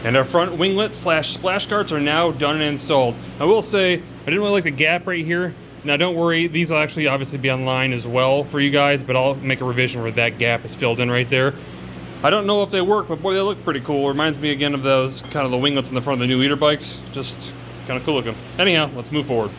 And our front winglet slash splash guards are now done and installed. I will say, I didn't really like the gap right here. Now don't worry, these will actually obviously be online as well for you guys, but I'll make a revision where that gap is filled in right there. I don't know if they work, but boy, they look pretty cool. Reminds me again of those kind of the winglets in the front of the new leader bikes. Just kind of cool looking. Anyhow, let's move forward.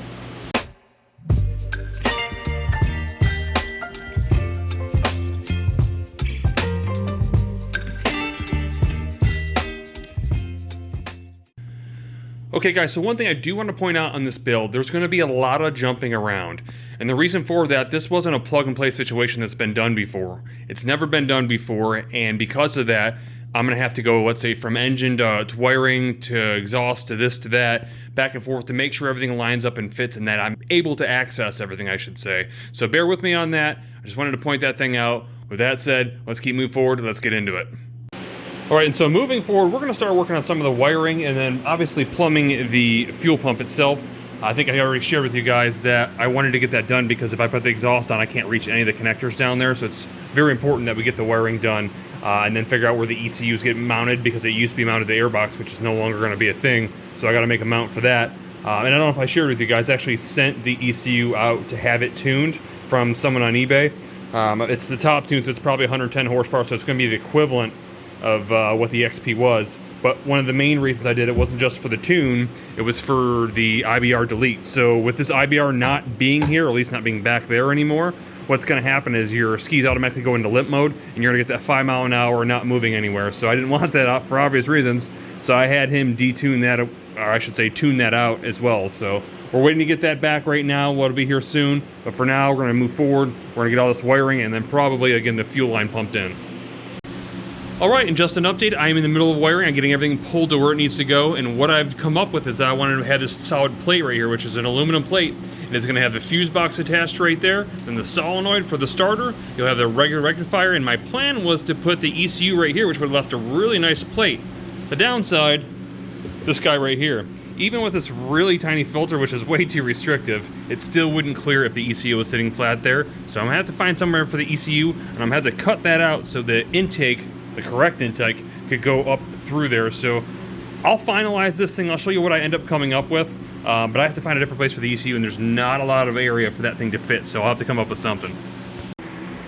Okay guys, so one thing I do want to point out on this build, there's going to be a lot of jumping around. And the reason for that, this wasn't a plug and play situation that's been done before. It's never been done before, and because of that, I'm going to have to go, let's say, from engine to wiring to exhaust to this to that, back and forth to make sure everything lines up and fits and that I'm able to access everything, I should say. So bear with me on that. I just wanted to point that thing out. With that said, let's keep moving forward and let's get into it. Alright, and so moving forward, we're going to start working on some of the wiring and then obviously plumbing the fuel pump itself. I think I already shared with you guys that I wanted to get that done because if I put the exhaust on, I can't reach any of the connectors down there, so it's very important that we get the wiring done and then figure out where the ECUs get mounted because it used to be mounted to the airbox, which is no longer going to be a thing, so I got to make a mount for that. And I don't know if I shared with you guys, I actually sent the ECU out to have it tuned from someone on eBay. It's the top tune, so it's probably 110 horsepower, so it's going to be the equivalent of what the XP was. But one of the main reasons I did it wasn't just for the tune, it was for the IBR delete. So with this IBR not being here, or at least not being back there anymore, what's going to happen is your skis automatically go into limp mode and you're going to get that 5 mile an hour not moving anywhere. So I didn't want that out for obvious reasons, so I had him detune that, or I should say tune that out as well. So we're waiting to get that back right now. It'll be here soon, but for now we're going to move forward. We're going to get all this wiring and then probably again the fuel line pumped in. Alright, and just an update, I am in the middle of wiring. I'm getting everything pulled to where it needs to go, and what I've come up with is that I wanted to have this solid plate right here, which is an aluminum plate, and it's going to have the fuse box attached right there, then the solenoid for the starter, you'll have the regular rectifier, and my plan was to put the ECU right here, which would have left a really nice plate. The downside, this guy right here. Even with this really tiny filter, which is way too restrictive, it still wouldn't clear if the ECU was sitting flat there, so I'm going to have to find somewhere for the ECU, and I'm going to have to cut that out so the intake, the correct intake, could go up through there. So I'll finalize this thing. I'll show you what I end up coming up with, but I have to find a different place for the ECU, and there's not a lot of area for that thing to fit, so I'll have to come up with something.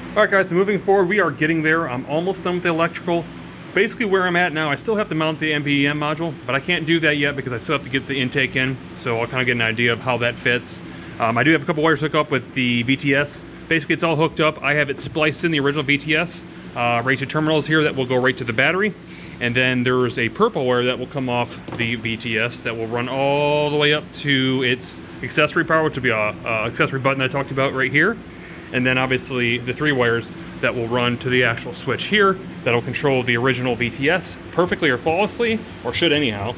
Alright guys, so moving forward, we are getting there. I'm almost done with the electrical. Basically where I'm at now, I still have to mount the MPEM module, but I can't do that yet because I still have to get the intake in, so I'll kind of get an idea of how that fits. I do have a couple wires hooked up with the VTS. Basically it's all hooked up. I have it spliced in the original VTS. Rated terminals here that will go right to the battery, and then there's a purple wire that will come off the VTS that will run all the way up to its accessory power, which will be a accessory button I talked about right here, and then obviously the 3 wires that will run to the actual switch here that will control the original VTS perfectly or flawlessly, or should anyhow.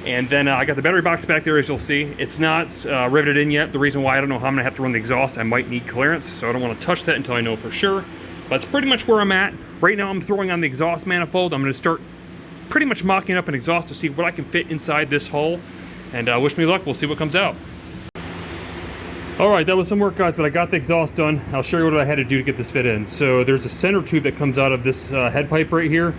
And then I got the battery box back there, as you'll see. It's not riveted in yet. The reason why, I don't know how I'm gonna have to run the exhaust. I might need clearance, so I don't want to touch that until I know for sure. That's pretty much where I'm at. Right now I'm throwing on the exhaust manifold. I'm going to start pretty much mocking up an exhaust to see what I can fit inside this hole. And wish me luck, we'll see what comes out. Alright, that was some work guys, but I got the exhaust done. I'll show you what I had to do to get this fit in. So there's a center tube that comes out of this head pipe right here.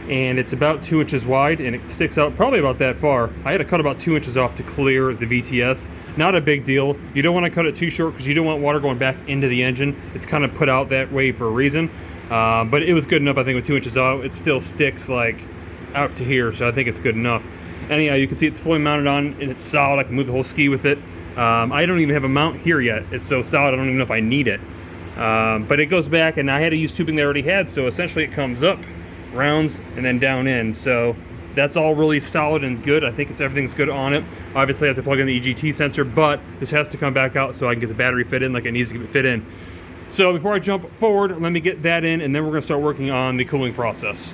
And it's about 2 inches wide, and it sticks out probably about that far. I had to cut about 2 inches off to clear the VTS. Not a big deal. You don't want to cut it too short because you don't want water going back into the engine. It's kind of put out that way for a reason. But it was good enough, I think, with 2 inches out. It still sticks like out to here, so I think it's good enough. Anyhow, you can see it's fully mounted on, and it's solid. I can move the whole ski with it. I don't even have a mount here yet. It's so solid, I don't even know if I need it. But it goes back, and I had to use tubing they already had, so essentially it comes up, rounds, and then down in. So that's all really solid and good. I think everything's good on it. Obviously I have to plug in the EGT sensor, but this has to come back out so I can get the battery fit in like it needs to get fit in. So before I jump forward, let me get that in, and then we're going to start working on the cooling process.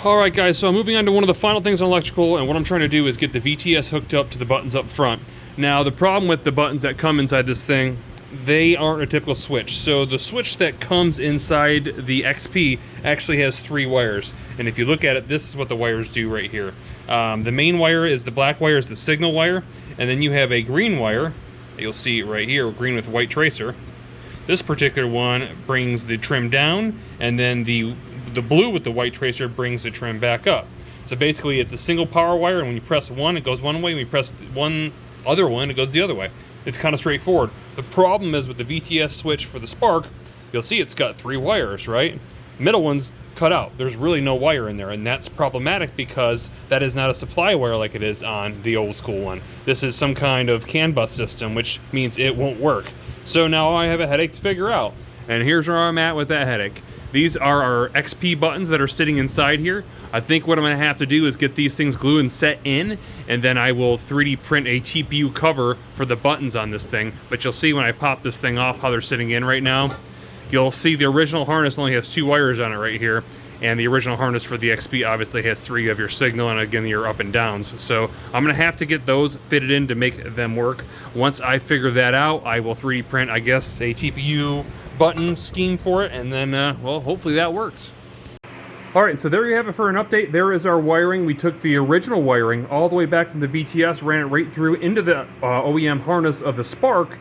Alright guys, so I'm moving on to one of the final things on electrical, and what I'm trying to do is get the VTS hooked up to the buttons up front. Now the problem with the buttons that come inside this thing, they aren't a typical switch. So the switch that comes inside the XP actually has 3 wires, and if you look at it, this is what the wires do right here. The main wire is the black wire, is the signal wire, and then you have a green wire. You'll see it right here, green with white tracer. This particular one brings the trim down, and then the blue with the white tracer brings the trim back up. So basically it's a single power wire, and when you press one, it goes one way. When you press one other one, it goes the other way. It's kind of straightforward. The problem is with the VTS switch for the spark, you'll see it's got 3 wires, right? Middle one's cut out. There's really no wire in there, and that's problematic because that is not a supply wire like it is on the old school one. This is some kind of CAN bus system, which means it won't work. So now I have a headache to figure out. And here's where I'm at with that headache. These are our XP buttons that are sitting inside here. I think what I'm gonna have to do is get these things glued and set in, and then I will 3D print a TPU cover for the buttons on this thing. But you'll see when I pop this thing off how they're sitting in right now. You'll see the original harness only has 2 wires on it right here, and the original harness for the XP obviously has 3 of your signal and again your up and downs. So I'm gonna have to get those fitted in to make them work. Once I figure that out, I will 3D print, I guess, a TPU button scheme for it, and then, well, hopefully that works. All right, so there you have it for an update. There is our wiring. We took the original wiring all the way back from the VTS, ran it right through into the OEM harness of the Spark,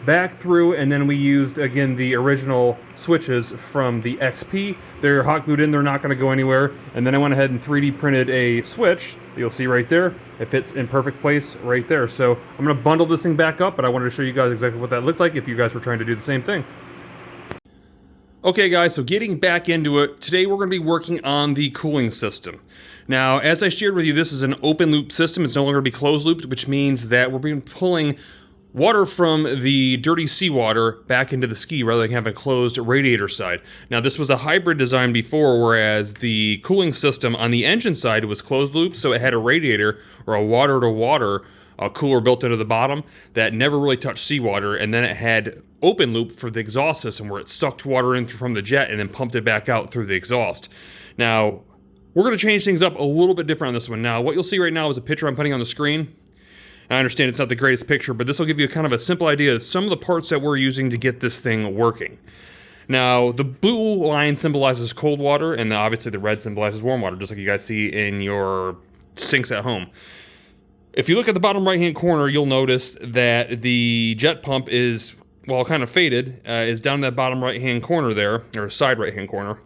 back through, and then we used, again, the original switches from the XP. They're hot glued in, they're not gonna go anywhere. And then I went ahead and 3D printed a switch. You'll see right there. It fits in perfect place right there. So I'm gonna bundle this thing back up, but I wanted to show you guys exactly what that looked like if you guys were trying to do the same thing. Okay guys, so getting back into it, today we're going to be working on the cooling system. Now, as I shared with you, this is an open loop system. It's no longer going to be closed looped, which means that we're going to be pulling water from the dirty seawater back into the ski rather than having a closed radiator side. Now, this was a hybrid design before, whereas the cooling system on the engine side was closed loop, so it had a radiator or a water-to-water cooler built into the bottom that never really touched seawater, and then it had open loop for the exhaust system where it sucked water in from the jet and then pumped it back out through the exhaust. Now, we're going to change things up a little bit different on this one. Now, what you'll see right now is a picture I'm putting on the screen. I understand it's not the greatest picture, but this will give you kind of a simple idea of some of the parts that we're using to get this thing working. Now, the blue line symbolizes cold water, and obviously the red symbolizes warm water, just like you guys see in your sinks at home. If you look at the bottom right-hand corner, you'll notice that the jet pump is, well, kind of faded, is down in that bottom right-hand corner there, or side right-hand corner.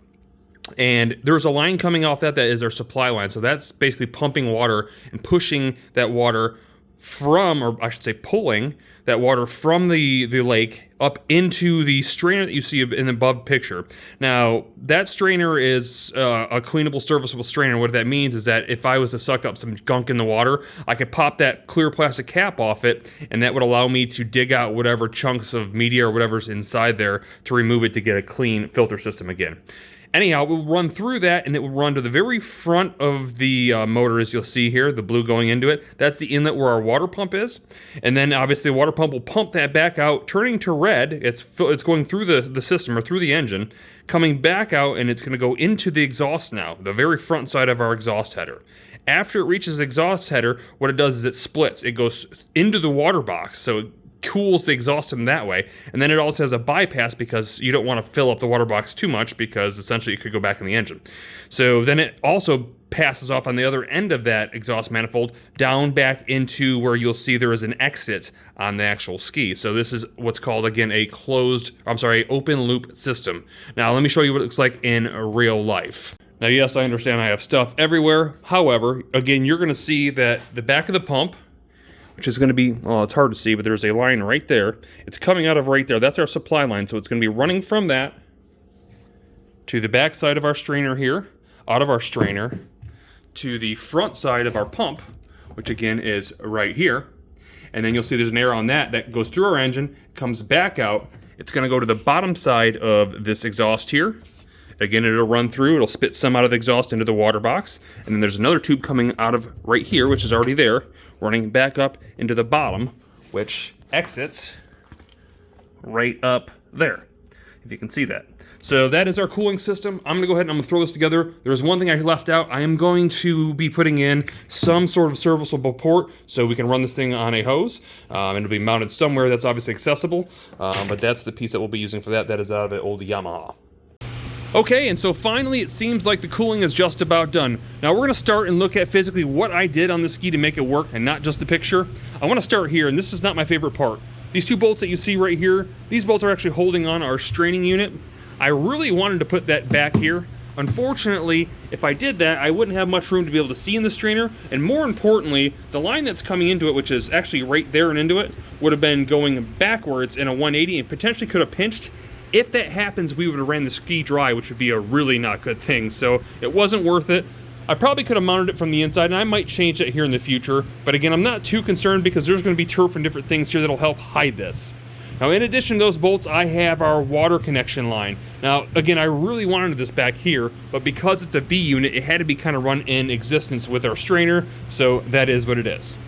And there's a line coming off that is our supply line. So that's basically pumping water and pushing that water from, or I should say pulling that water from the lake up into the strainer that you see in the above picture. Now, that strainer is a cleanable, serviceable strainer. What that means is that if I was to suck up some gunk in the water, I could pop that clear plastic cap off it, and that would allow me to dig out whatever chunks of media or whatever's inside there to remove it to get a clean filter system again. Anyhow, we'll run through that, and it will run to the very front of the motor, as you'll see here, the blue going into it. That's the inlet where our water pump is. And then, obviously, the water pump will pump that back out, turning to red. It's going through the system, or through the engine, coming back out, and it's going to go into the exhaust now, the very front side of our exhaust header. After it reaches the exhaust header, what it does is it splits. It goes into the water box, so it cools the exhaust system that way, and then it also has a bypass because you don't want to fill up the water box too much because essentially it could go back in the engine. So then it also passes off on the other end of that exhaust manifold down back into where you'll see there is an exit on the actual ski. So this is what's called, again, open loop system. Now let me show you what it looks like in real life. Now, yes, I understand I have stuff everywhere. However, again, you're going to see that the back of the pump, which is going to be, well, it's hard to see, but there's a line right there. It's coming out of right there. That's our supply line. So it's going to be running from that to the back side of our strainer here, out of our strainer, to the front side of our pump, which again is right here. And then you'll see there's an arrow on that goes through our engine, comes back out. It's going to go to the bottom side of this exhaust here. Again, it'll run through, it'll spit some out of the exhaust into the water box. And then there's another tube coming out of right here, which is already there, running back up into the bottom, which exits right up there, if you can see that. So that is our cooling system. I'm gonna go ahead and I'm gonna throw this together. There's one thing I left out. I am going to be putting in some sort of serviceable port so we can run this thing on a hose. And it'll be mounted somewhere that's obviously accessible, but that's the piece that we'll be using for that. That is out of the old Yamaha. Okay, and so finally it seems like the cooling is just about done. Now we're going to start and look at physically what I did on the ski to make it work and not just the picture. I want to start here, and this is not my favorite part. These 2 bolts that you see right here, these bolts are actually holding on our straining unit. I really wanted to put that back here, Unfortunately, if I did that, I wouldn't have much room to be able to see in the strainer, and more importantly, the line that's coming into it, which is actually right there and into it, would have been going backwards in a 180 and potentially could have pinched. If that happens, we would have ran the ski dry, which would be a really not good thing, so it wasn't worth it. I probably could have mounted it from the inside, and I might change that here in the future, but again, I'm not too concerned because there's going to be turf and different things here that'll help hide this. Now, in addition to those bolts, I have our water connection line. Now, again, I really wanted this back here, but because it's a V unit, it had to be kind of run in existence with our strainer, so that is what it is.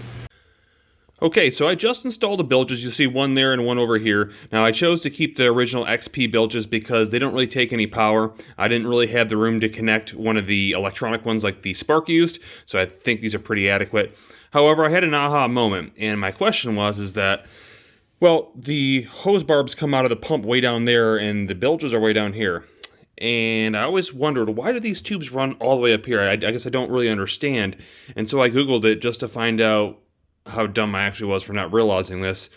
Okay, so I just installed the bilges. You see one there and one over here. Now, I chose to keep the original XP bilges because they don't really take any power. I didn't really have the room to connect one of the electronic ones like the Spark used, so I think these are pretty adequate. However, I had an aha moment, and my question is that, well, the hose barbs come out of the pump way down there, and the bilges are way down here. And I always wondered, why do these tubes run all the way up here? I guess I don't really understand. And so I Googled it just to find out how dumb I actually was for not realizing this.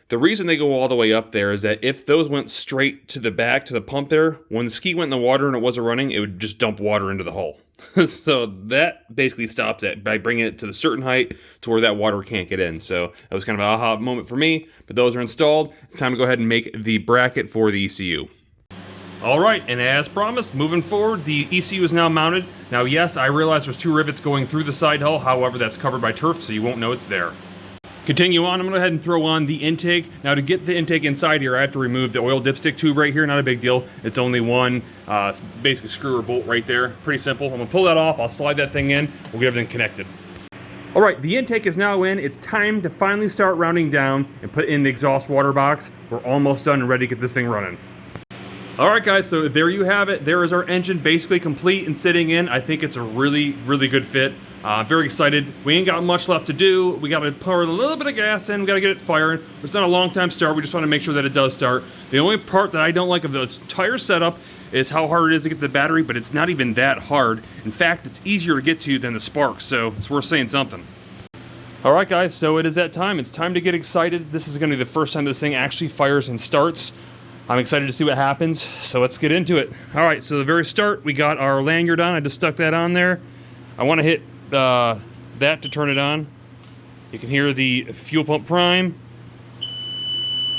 The reason they go all the way up there is that if those went straight to the back, to the pump there, when the ski went in the water and it wasn't running, it would just dump water into the hole. So that basically stops it by bringing it to the certain height to where that water can't get in. So that was kind of an aha moment for me, but those are installed. It's time to go ahead and make the bracket for the ECU. All right, and as promised, moving forward, the ECU is now mounted. Now, yes, I realize there's 2 rivets going through the side hull, however, that's covered by turf, so you won't know it's there. Continue on, I'm going to go ahead and throw on the intake. Now, to get the intake inside here, I have to remove the oil dipstick tube right here. Not a big deal. It's only one basically screw or bolt right there. Pretty simple. I'm going to pull that off. I'll slide that thing in. We'll get everything connected. All right, the intake is now in. It's time to finally start rounding down and put in the exhaust water box. We're almost done and ready to get this thing running. All right, guys, so there you have it. There is our engine basically complete and sitting in. I think it's a really, really good fit. Very excited. We ain't got much left to do. We got to pour a little bit of gas in. We got to get it firing. It's not a long time start. We just want to make sure that it does start. The only part that I don't like of the entire setup is how hard it is to get the battery, but it's not even that hard. In fact, it's easier to get to than the Spark, so it's worth saying something. All right, guys, so it is that time. It's time to get excited. This is going to be the first time this thing actually fires and starts. I'm excited to see what happens, so let's get into it. All right, so the very start, we got our lanyard on. I just stuck that on there. I want to hit that to turn it on. You can hear the fuel pump prime.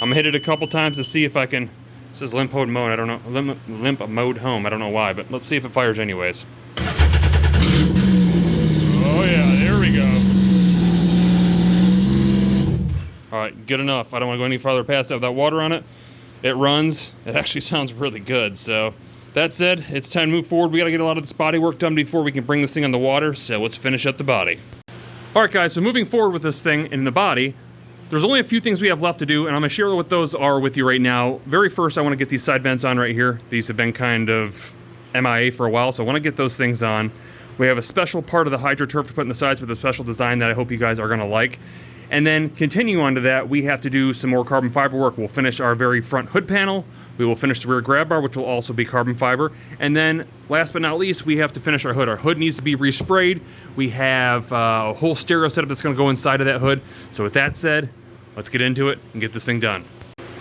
I'm gonna hit it a couple times to see if I can. It says limp mode I don't know. Limp mode home. I don't know why, but let's see if it fires anyways. Oh yeah, there we go. All right, good enough. I don't want to go any farther past that without water on it. It runs. It actually sounds really good. So that said, it's time to move forward. We got to get a lot of this body work done before we can bring this thing on the water, so let's finish up the body. Alright guys, so moving forward with this thing in the body, there's only a few things we have left to do, and I'm going to share what those are with you right now. Very first, I want to get these side vents on right here. These have been kind of MIA for a while, so I want to get those things on. We have a special part of the hydro turf to put in the sides with a special design that I hope you guys are going to like. And then continue on to that, we have to do some more carbon fiber work. We'll finish our very front hood panel. We will finish the rear grab bar, which will also be carbon fiber. And then, last but not least, we have to finish our hood. Our hood needs to be resprayed. We have a whole stereo setup that's going to go inside of that hood. So with that said, let's get into it and get this thing done.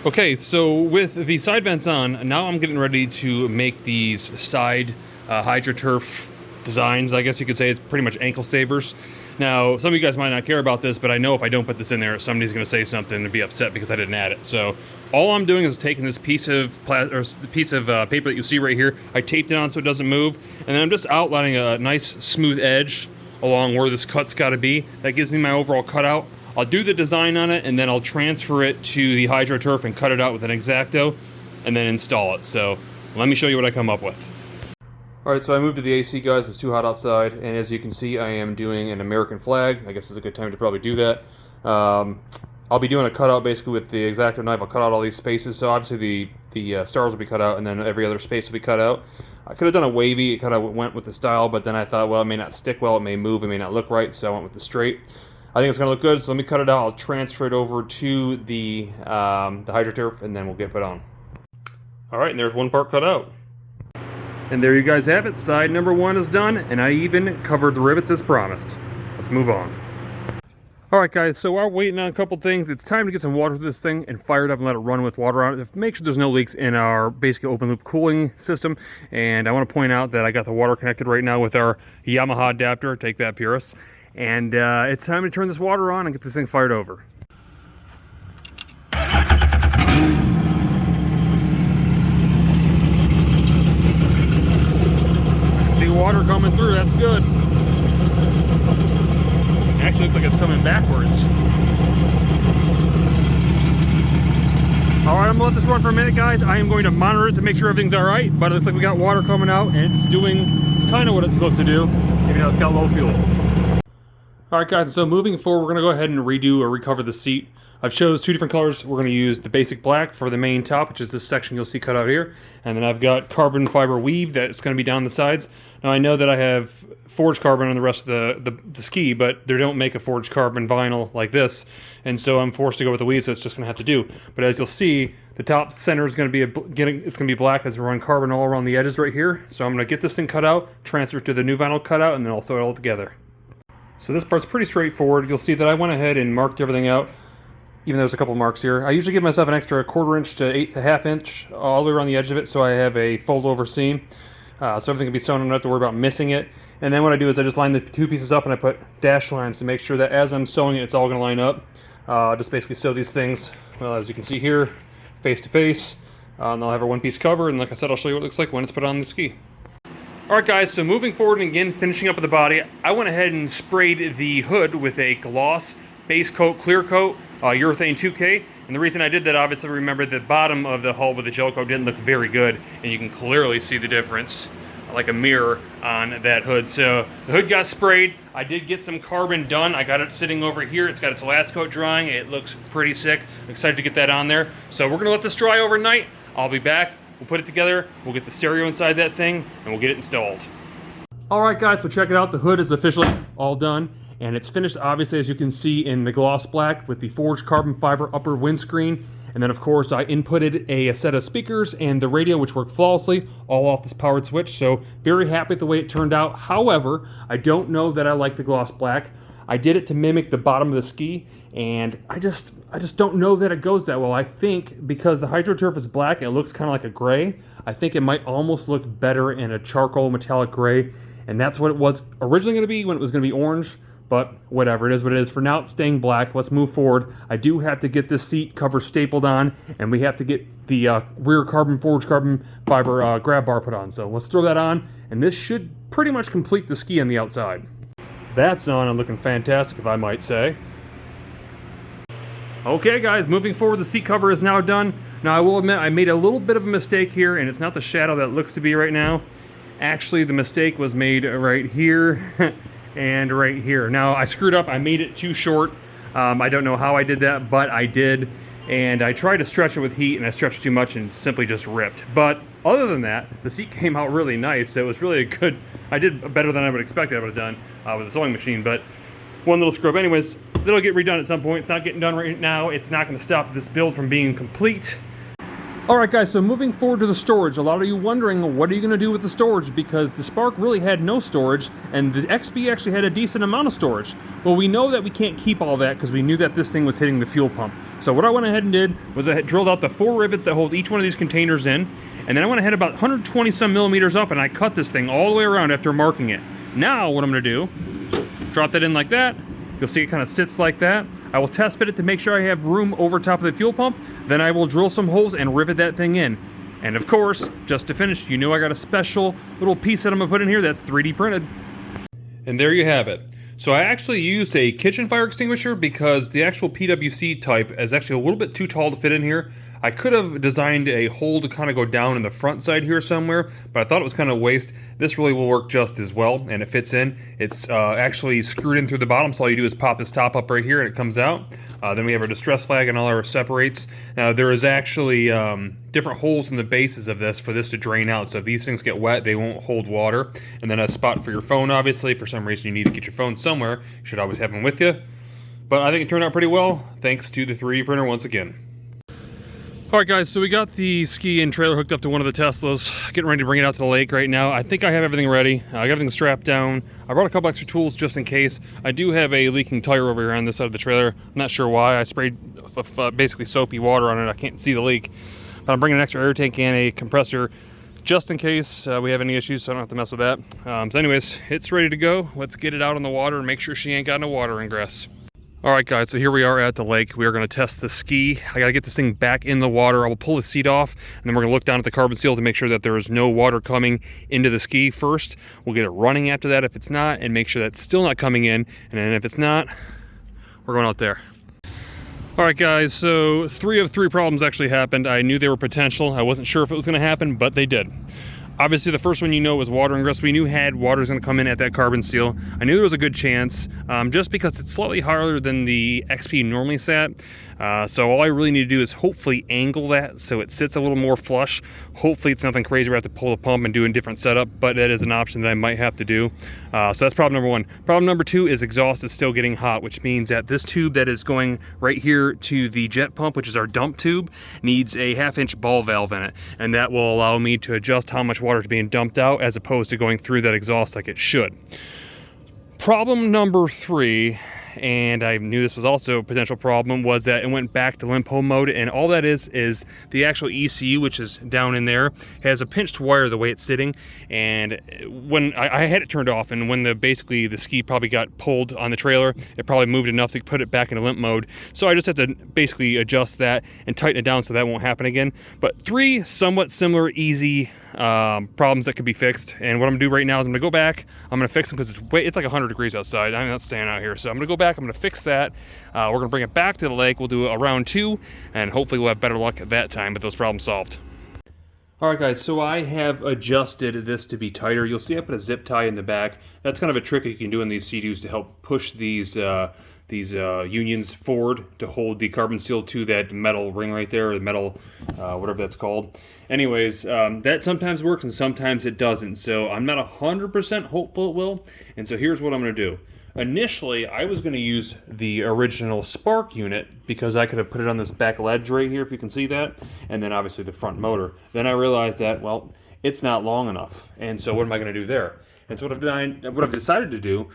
Okay, so with the side vents on, now I'm getting ready to make these side hydroturf designs. I guess you could say it's pretty much ankle savers. Now, some of you guys might not care about this, but I know if I don't put this in there, somebody's going to say something and be upset because I didn't add it. So all I'm doing is taking this piece of paper that you see right here. I taped it on so it doesn't move, and then I'm just outlining a nice smooth edge along where this cut's got to be. That gives me my overall cutout. I'll do the design on it, and then I'll transfer it to the hydroturf and cut it out with an X-Acto, and then install it. So let me show you what I come up with. Alright, so I moved to the AC, guys. It's too hot outside, and as you can see, I am doing an American flag. I guess it's a good time to probably do that. I'll be doing a cutout basically with the X-Acto knife. I'll cut out all these spaces, so obviously the stars will be cut out, and then every other space will be cut out. I could have done a wavy. It kind of went with the style, but then I thought, well, it may not stick well, it may move, it may not look right, so I went with the straight. I think it's going to look good, so let me cut it out. I'll transfer it over to the hydroturf, and then we'll get it on. Alright, and there's one part cut out. And there you guys have it. Side number 1 is done, and I even covered the rivets as promised. Let's move on. Alright guys, so while waiting on a couple things, it's time to get some water through this thing and fire it up and let it run with water on it. Make sure there's no leaks in our basic open loop cooling system. And I want to point out that I got the water connected right now with our Yamaha adapter. Take that, purists. And it's time to turn this water on and get this thing fired over. See water coming through, that's good. Actually looks like it's coming backwards. Alright, I'm gonna let this run for a minute, guys. I am going to monitor it to make sure everything's alright, but it looks like we got water coming out and it's doing kind of what it's supposed to do, even though it's got low fuel. Alright guys, so moving forward, we're going to go ahead and redo or recover the seat. I've chose two different colors. We're going to use the basic black for the main top, which is this section you'll see cut out here. And then I've got carbon fiber weave that's going to be down the sides. Now I know that I have forged carbon on the rest of the ski, but they don't make a forged carbon vinyl like this. And so I'm forced to go with the weave, so it's just going to have to do. But as you'll see, the top center is going to be it's going to be black as we run carbon all around the edges right here. So I'm going to get this thing cut out, transfer it to the new vinyl cutout, and then I'll sew it all together. So this part's pretty straightforward. You'll see that I went ahead and marked everything out, even though there's a couple marks here. I usually give myself an extra 1/4 inch to 1/2 inch all the way around the edge of it, so I have a fold over seam. So everything can be sewn, I don't have to worry about missing it. And then what I do is I just line the two pieces up and I put dash lines to make sure that as I'm sewing it, it's all gonna line up. Just basically sew these things, well, as you can see here, face to face. And I'll have a one-piece cover, and like I said, I'll show you what it looks like when it's put on the ski. Alright guys, so moving forward and again, finishing up with the body, I went ahead and sprayed the hood with a gloss base coat, clear coat, urethane 2K. And the reason I did that, obviously, remember the bottom of the hull with the gel coat didn't look very good, and you can clearly see the difference, like a mirror on that hood. So the hood got sprayed. I did get some carbon done. I got it sitting over here. It's got its last coat drying. It looks pretty sick. I'm excited to get that on there. So we're gonna let this dry overnight. I'll be back. We'll put it together, we'll get the stereo inside that thing, and we'll get it installed. Alright guys, so check it out. The hood is officially all done, and it's finished, obviously, as you can see, in the gloss black with the forged carbon fiber upper windscreen. And then, of course, I inputted a set of speakers and the radio, which worked flawlessly, all off this powered switch. So very happy with the way it turned out. However, I don't know that I like the gloss black. I did it to mimic the bottom of the ski, and I just don't know that it goes that well. I think because the HydroTurf is black, it looks kind of like a gray. I think it might almost look better in a charcoal metallic gray, and that's what it was originally going to be when it was going to be orange. But whatever, it is what it is. For now, it's staying black. Let's move forward. I do have to get this seat cover stapled on, and we have to get the rear forged carbon fiber grab bar put on. So let's throw that on, and this should pretty much complete the ski on the outside. That's on and looking fantastic, if I might say. Okay guys, moving forward, the seat cover is now done. Now I will admit I made a little bit of a mistake here, and it's not the shadow that it looks to be right now. Actually, the mistake was made right here and right here. Now I screwed up, I made it too short. I don't know how I did that, but I did. And I tried to stretch it with heat, and I stretched too much and simply just ripped. But other than that, the seat came out really nice. So it was really a good, I did better than I would expect I would have done with a sewing machine. But one little scrub. Anyways, it'll get redone at some point. It's not getting done right now. It's not going to stop this build from being complete. Alright guys, so moving forward to the storage, a lot of you wondering, what are you going to do with the storage? Because the Spark really had no storage, and the XP actually had a decent amount of storage. Well, we know that we can't keep all that because we knew that this thing was hitting the fuel pump. So what I went ahead and did was I drilled out the 4 rivets that hold each one of these containers in, and then I went ahead about 120 some millimeters up, and I cut this thing all the way around after marking it. Now what I'm going to do, drop that in like that. You'll see it kind of sits like that. I will test fit it to make sure I have room over top of the fuel pump. Then I will drill some holes and rivet that thing in. And of course, just to finish, you know I got a special little piece that I'm gonna put in here that's 3D printed. And there you have it. So I actually used a kitchen fire extinguisher because the actual PWC type is actually a little bit too tall to fit in here. I could have designed a hole to kind of go down in the front side here somewhere, but I thought it was kind of a waste. This really will work just as well, and it fits in. It's actually screwed in through the bottom, so all you do is pop this top up right here and it comes out. Then we have our distress flag and all our separates. Now there is actually different holes in the bases of this for this to drain out, so if these things get wet, they won't hold water. And then a spot for your phone, obviously. For some reason you need to get your phone somewhere, you should always have them with you. But I think it turned out pretty well, thanks to the 3D printer once again. All right, guys, so we got the ski and trailer hooked up to one of the Teslas, getting ready to bring it out to the lake right now. I think I have everything ready. I got everything strapped down. I brought a couple extra tools just in case. I do have a leaking tire over here on this side of the trailer. I'm not sure why. I sprayed basically soapy water on it. I can't see the leak. But I'm bringing an extra air tank and a compressor just in case we have any issues, so I don't have to mess with that. So anyways, it's ready to go. Let's get it out on the water and make sure she ain't got no water ingress. All right, guys, so here we are at the lake. We are going to test the ski. I got to get this thing back in the water. I will pull the seat off, and then we're going to look down at the carbon seal to make sure that there is no water coming into the ski first. We'll get it running after that if it's not, and make sure that's still not coming in. And then if it's not, we're going out there. All right, guys, so 3 of 3 problems actually happened. I knew they were potential. I wasn't sure if it was going to happen, but they did. Obviously, the first one was water ingress. We knew water was going to come in at that carbon seal. I knew there was a good chance, just because it's slightly higher than the XP normally sat. So all I really need to do is hopefully angle that so it sits a little more flush. Hopefully it's nothing crazy where I have to pull the pump and do a different setup, but that is an option that I might have to do. So that's problem number 1. Problem number 2 is exhaust is still getting hot, which means that this tube that is going right here to the jet pump, which is our dump tube, needs a 1/2-inch ball valve in it. And that will allow me to adjust how much water is being dumped out as opposed to going through that exhaust like it should. Problem number 3, and I knew this was also a potential problem, was that it went back to limp home mode, and all that is the actual ECU, which is down in there, has a pinched wire the way it's sitting, and when I had it turned off, and when basically the ski probably got pulled on the trailer, it probably moved enough to put it back into limp mode. So I just have to basically adjust that and tighten it down so that won't happen again. But 3 somewhat similar, easy problems that could be fixed. And what I'm gonna do right now is I'm gonna go back, I'm gonna fix them because it's like 100 degrees outside. I'm not staying out here, so I'm gonna go back, I'm gonna fix that. We're gonna bring it back to the lake. We'll do a round 2, and hopefully we'll have better luck at that time with those problems solved. All right, guys, so I have adjusted this to be tighter. You'll see I put a zip tie in the back. That's kind of a trick you can do in these Seadoos to help push these unions forward to hold the carbon seal to that metal ring right there, or the metal, whatever that's called. Anyways, that sometimes works and sometimes it doesn't. So I'm not 100% hopeful it will. And so here's what I'm gonna do. Initially, I was gonna use the original spark unit because I could have put it on this back ledge right here, if you can see that, and then obviously the front motor. Then I realized that, well, it's not long enough. And so what am I gonna do there? And so what I've decided to do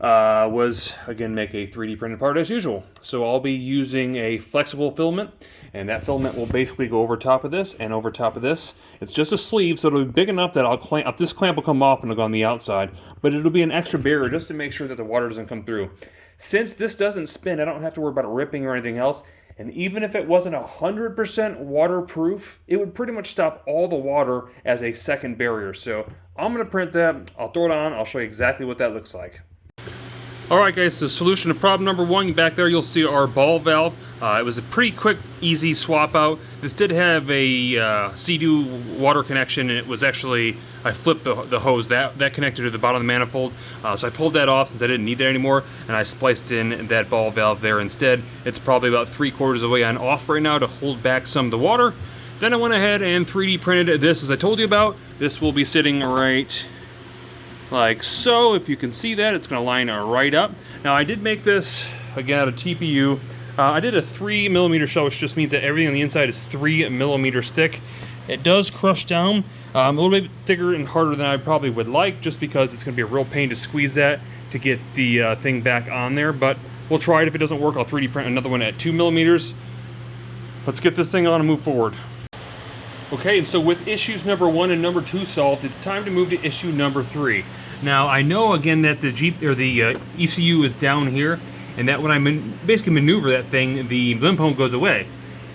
was, again, make a 3D printed part as usual. So I'll be using a flexible filament, and that filament will basically go over top of this and over top of this. It's just a sleeve, so it'll be big enough that this clamp will come off and it'll go on the outside, but it'll be an extra barrier just to make sure that the water doesn't come through. Since this doesn't spin, I don't have to worry about it ripping or anything else, and even if it wasn't 100% waterproof, it would pretty much stop all the water as a second barrier. So I'm going to print that, I'll throw it on, I'll show you exactly what that looks like. Alright, guys, so solution to problem number 1, back there you'll see our ball valve. It was a pretty quick, easy swap out. This did have a Seadoo water connection, and it was actually, I flipped the hose, that connected to the bottom of the manifold. So I pulled that off since I didn't need that anymore, and I spliced in that ball valve there instead. It's probably about 3/4 of the way on off right now to hold back some of the water. Then I went ahead and 3D printed this as I told you about. This will be sitting right like so. If you can see that, it's going to line right up. Now I did make this again out of TPU. I did a 3mm shell, which just means that everything on the inside is 3mm thick. It does crush down a little bit thicker and harder than I probably would like, just because it's going to be a real pain to squeeze that to get the thing back on there. But we'll try it. If it doesn't work, I'll 3D print another one at 2mm. Let's get this thing on and move forward. Okay, and so with issues number 1 and number 2 solved, it's time to move to issue number 3. Now, I know again that the ECU is down here, and that when I basically maneuver that thing, the limp home goes away.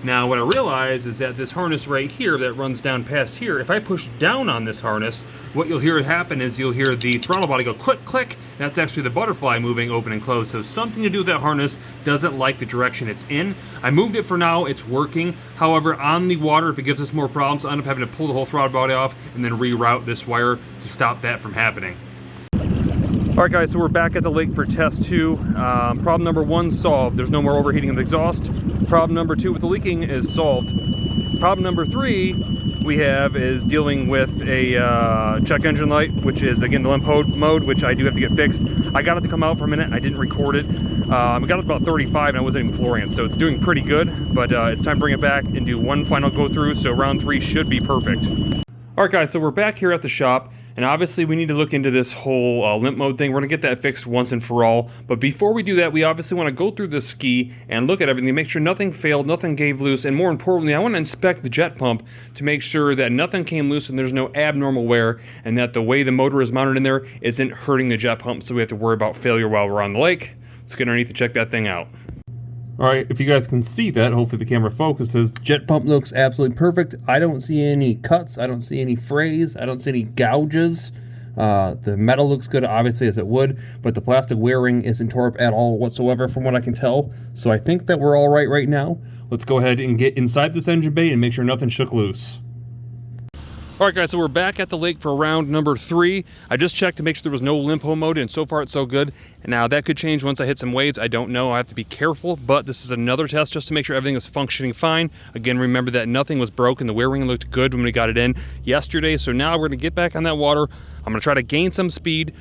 Now, what I realize is that this harness right here that runs down past here, if I push down on this harness, what you'll hear happen is you'll hear the throttle body go click, click. That's actually the butterfly moving open and close. So something to do with that harness doesn't like the direction it's in. I moved it for now, it's working. However, on the water, if it gives us more problems, I end up having to pull the whole throttle body off and then reroute this wire to stop that from happening. All right, guys, so we're back at the lake for test 2. Problem number 1 solved. There's no more overheating of the exhaust. Problem number 2 with the leaking is solved. Problem number 3, we have is dealing with a check engine light, which is again the limp mode, which I do have to get fixed. I got it to come out for a minute. I didn't record it. I got it about 35 and I wasn't even flooring it, so it's doing pretty good, but it's time to bring it back and do one final go through, so round 3 should be perfect. Alright guys, so we're back here at the shop, and obviously we need to look into this whole limp mode thing. We're going to get that fixed once and for all, but before we do that, we obviously want to go through the ski and look at everything, make sure nothing failed, nothing gave loose, and more importantly, I want to inspect the jet pump to make sure that nothing came loose and there's no abnormal wear, and that the way the motor is mounted in there isn't hurting the jet pump, so we have to worry about failure while we're on the lake. Let's get underneath to check that thing out. Alright, if you guys can see that, hopefully the camera focuses. Jet pump looks absolutely perfect. I don't see any cuts, I don't see any frays, I don't see any gouges. The metal looks good, obviously, as it would, but the plastic wearing isn't tore up at all whatsoever from what I can tell. So I think that we're all right now. Let's go ahead and get inside this engine bay and make sure nothing shook loose. Alright guys, so we're back at the lake for round number 3. I just checked to make sure there was no limpo mode, and so far it's so good. And now that could change once I hit some waves, I don't know, I have to be careful, but this is another test just to make sure everything is functioning fine. Again, remember that nothing was broken, the wearing looked good when we got it in yesterday, so now we're going to get back on that water. I'm going to try to gain some speed.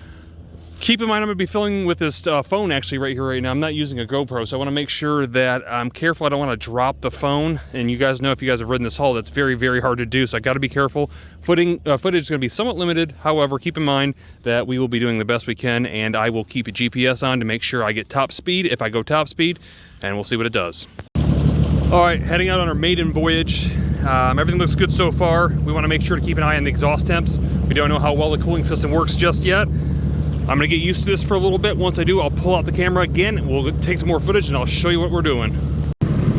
Keep in mind, I'm going to be filming with this phone actually right here right now. I'm not using a GoPro, so I want to make sure that I'm careful. I don't want to drop the phone. And you guys know, if you guys have ridden this hull, that's very, very hard to do. So I got to be careful. Footage is going to be somewhat limited. However, keep in mind that we will be doing the best we can, and I will keep a GPS on to make sure I get top speed if I go top speed, and we'll see what it does. All right, heading out on our maiden voyage. Everything looks good so far. We want to make sure to keep an eye on the exhaust temps. We don't know how well the cooling system works just yet. I'm gonna get used to this for a little bit. Once I do, I'll pull out the camera again, we'll take some more footage, and I'll show you what we're doing.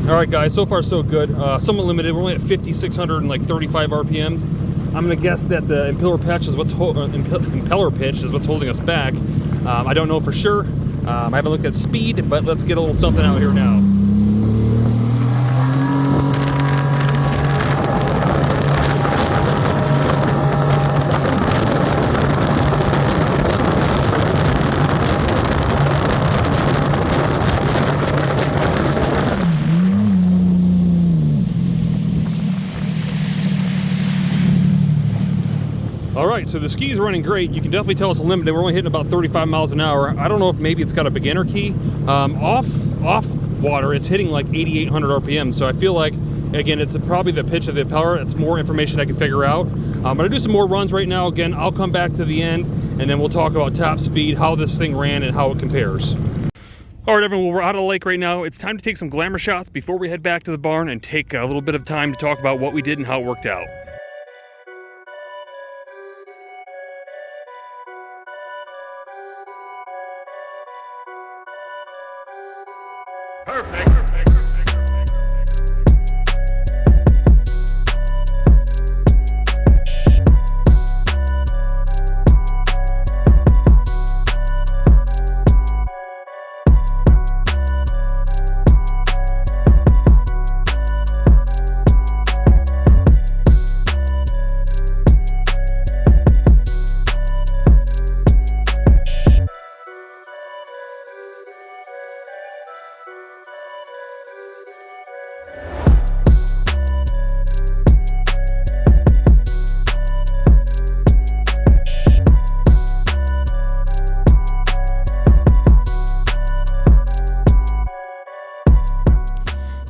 All right guys, so far so good. Somewhat limited, we're only at 5,635 RPMs. I'm gonna guess that the impeller pitch is what's holding us back. I don't know for sure. I haven't looked at speed, but let's get a little something out here now. Alright, so the ski is running great. You can definitely tell it's limited. We're only hitting about 35 miles an hour. I don't know if maybe it's got a beginner key. Off water, it's hitting like 8,800 RPM. So I feel like, again, it's probably the pitch of the impeller. It's more information I can figure out. I'm going to do some more runs right now. Again, I'll come back to the end, and then we'll talk about top speed, how this thing ran, and how it compares. Alright everyone, well, we're out of the lake right now. It's time to take some glamour shots before we head back to the barn and take a little bit of time to talk about what we did and how it worked out. Perfect.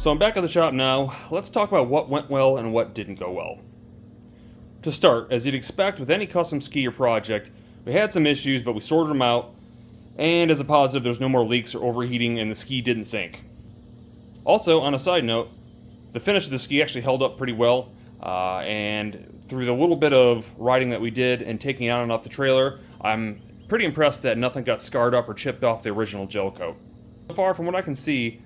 So I'm back at the shop now. Let's talk about what went well and what didn't go well. To start, as you'd expect with any custom ski or project, we had some issues, but we sorted them out, and as a positive, there's no more leaks or overheating, and the ski didn't sink. Also, on a side note, the finish of the ski actually held up pretty well, and through the little bit of riding that we did and taking it on and off the trailer, I'm pretty impressed that nothing got scarred up or chipped off the original gel coat. So far, from what I can see,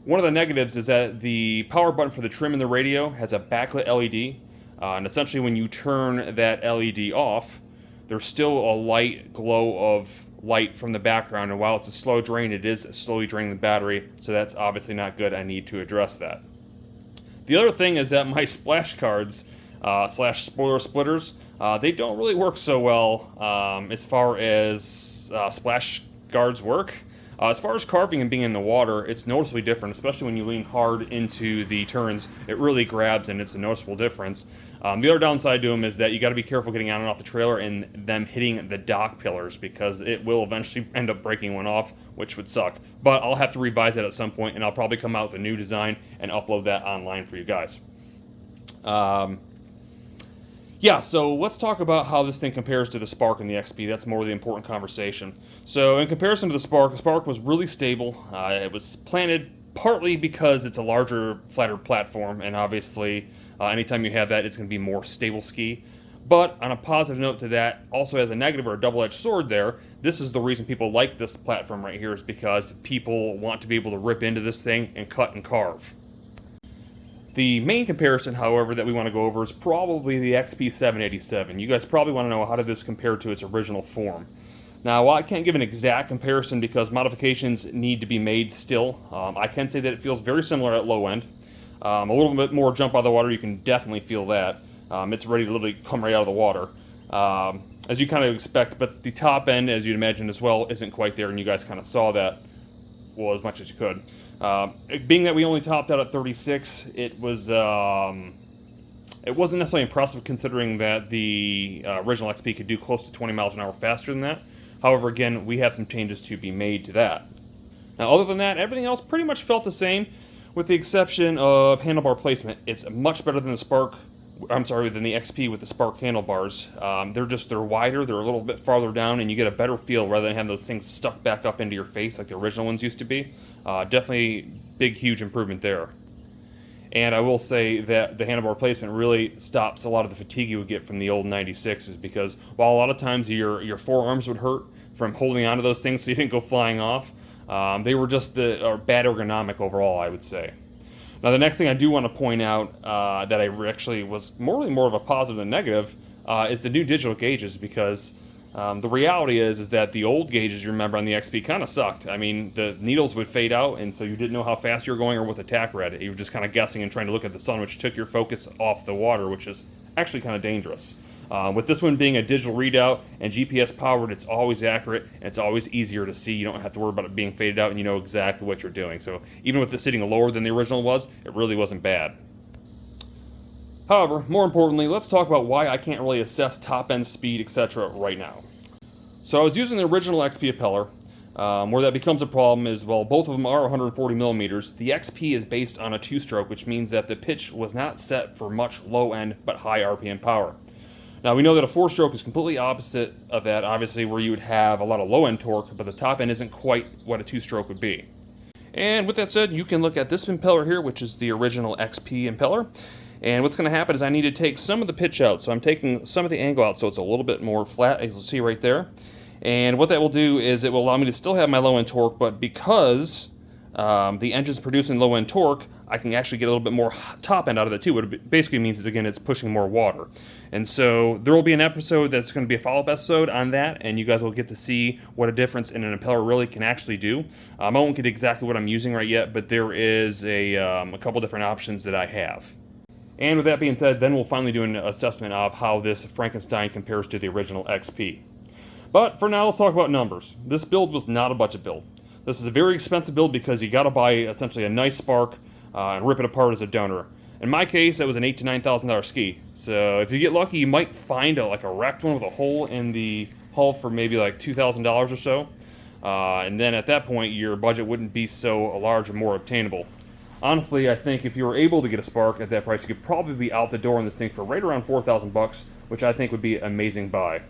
one of the negatives is that the power button for the trim in the radio has a backlit LED, and essentially when you turn that LED off, there's still a light glow of light from the background, and while it's a slow drain, it is slowly draining the battery, so that's obviously not good. I need to address that. The other thing is that my splash guards slash spoiler splitters, they don't really work so well as far as splash guards work. As far as carving and being in the water, it's noticeably different, especially when you lean hard into the turns. It really grabs and it's a noticeable difference. The other downside to them is that you got to be careful getting on and off the trailer and them hitting the dock pillars, because it will eventually end up breaking one off, which would suck. But I'll have to revise that at some point, and I'll probably come out with a new design and upload that online for you guys. Yeah, so let's talk about how this thing compares to the Spark and the XP. That's more the important conversation. So in comparison to the Spark was really stable. It was planted partly because it's a larger, flatter platform, and obviously anytime you have that, it's going to be more stable ski. But on a positive note to that, also as a negative or a double-edged sword there, this is the reason people like this platform right here, is because people want to be able to rip into this thing and cut and carve. The main comparison, however, that we want to go over is probably the XP 787. You guys probably want to know, how did this compare to its original form? Now, while I can't give an exact comparison because modifications need to be made still, I can say that it feels very similar at low end. A little bit more jump out of the water, you can definitely feel that. It's ready to literally come right out of the water, as you kind of expect, but the top end, as you'd imagine as well, isn't quite there, and you guys kind of saw that, well, as much as you could. Being that we only topped out at 36, it wasn't necessarily impressive considering that the original XP could do close to 20 miles an hour faster than that. However, again, we have some changes to be made to that. Now, other than that, everything else pretty much felt the same, with the exception of handlebar placement. It's much better than the than the XP with the Spark handlebars. They're wider, they're a little bit farther down, and you get a better feel rather than having those things stuck back up into your face like the original ones used to be. Definitely big, huge improvement there. And I will say that the handlebar placement really stops a lot of the fatigue you would get from the old 96s, because while a lot of times your forearms would hurt from holding onto those things so you didn't go flying off, they were just bad ergonomic overall, I would say. Now, the next thing I do want to point out that I actually was more of a positive than negative is the new digital gauges, because the reality is that the old gauges, you remember, on the XP kind of sucked. I mean, the needles would fade out, and so you didn't know how fast you were going or what the tack read. You were just kind of guessing and trying to look at the sun, which took your focus off the water, which is actually kind of dangerous. With this one being a digital readout and GPS powered, it's always accurate, and it's always easier to see. You don't have to worry about it being faded out, and you know exactly what you're doing. So even with it sitting lower than the original was, it really wasn't bad. However, more importantly, let's talk about why I can't really assess top-end speed, etc. right now. So I was using the original XP impeller. Where that becomes a problem is, well, both of them are 140 millimeters. The XP is based on a two-stroke, which means that the pitch was not set for much low-end but high RPM power. Now, we know that a four-stroke is completely opposite of that, obviously, where you would have a lot of low-end torque, but the top end isn't quite what a two-stroke would be. And with that said, you can look at this impeller here, which is the original XP impeller. And what's going to happen is I need to take some of the pitch out. So I'm taking some of the angle out so it's a little bit more flat, as you'll see right there. And what that will do is it will allow me to still have my low-end torque, but because the engine's producing low-end torque, I can actually get a little bit more top end out of it too. What it basically means is, again, it's pushing more water. And so there will be an episode that's going to be a follow-up episode on that, and you guys will get to see what a difference in an impeller really can actually do. I won't get exactly what I'm using right yet, but there is a couple different options that I have. And with that being said, then we'll finally do an assessment of how this Frankenstein compares to the original XP. But for now, let's talk about numbers. This build was not a budget build. This is a very expensive build because you got to buy essentially a nice Spark and rip it apart as a donor. In my case, that was an $8,000 to $9,000 ski. So if you get lucky, you might find a wrecked one with a hole in the hull for maybe like $2,000 or so. And then at that point, your budget wouldn't be so large or more obtainable. Honestly, I think if you were able to get a Spark at that price, you could probably be out the door on this thing for right around $4,000, which I think would be an amazing buy.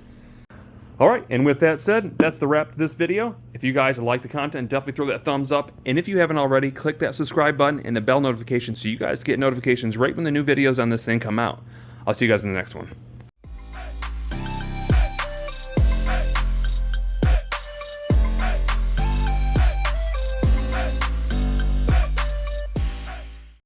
Alright, and with that said, that's the wrap to this video. If you guys like the content, definitely throw that thumbs up. And if you haven't already, click that subscribe button and the bell notification so you guys get notifications right when the new videos on this thing come out. I'll see you guys in the next one.